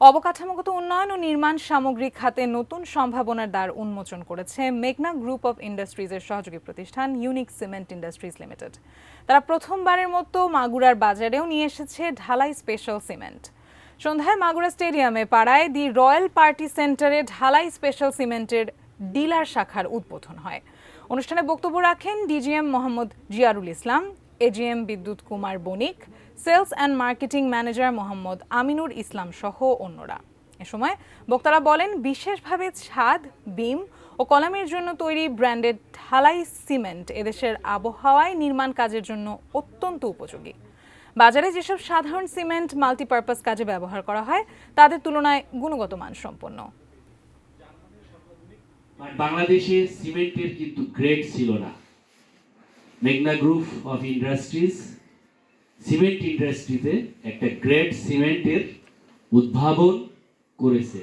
অবকাঠামোগত উন্নয়ন ও নির্মাণ সামগ্রী খাতে নতুন সম্ভাবনার দ্বার উন্মোচন করেছে মেঘনা গ্রুপ অফ ইন্ডাস্ট্রিজের সহযোগী প্রতিষ্ঠান ইউনিক সিমেন্ট ইন্ডাস্ট্রিজ লিমিটেড। তারা প্রথমবারের মতো মাগুরার বাজারেও নিয়ে এসেছে ঢালাই স্পেশাল সিমেন্ট। সন্ধ্যায় মাগুরা স্টেডিয়ামে পাড়ায় দি রয়্যাল পার্টি সেন্টারে ঢালাই স্পেশাল সিমেন্টের ডিলার শাখার উদ্বোধন হয়। অনুষ্ঠানে বক্তব্য রাখেন DGM Mohammad Ziarul Islam, AGM Bidyut Kumar Banik, sales and marketing manager Mohammad Aminur Islam সহ অন্যরা। এ সময় বক্তারা বলেন, বিশেষভাবে ছাদ, বিম ও কলামের জন্য তৈরি ব্র্যান্ডেড ঢালাই সিমেন্ট এদেশের আবহাওয়ায় নির্মাণ কাজের জন্য অত্যন্ত উপযোগী। বাজারে যেসব সাধারণ সিমেন্ট মাল্টিপারপাস কাজে ব্যবহার করা হয় তাদের তুলনায় গুণগত মান সম্পন্ন। বাংলাদেশে সিমেন্টের কিন্তু গ্রেড ছিল না। মেঘনা গ্রুপ অফ ইন্ডাস্ট্রিজ সিমেন্ট ইন্ডাস্ট্রিতে একটা গ্রেড সিমেন্টের উদ্ভাবন করেছে।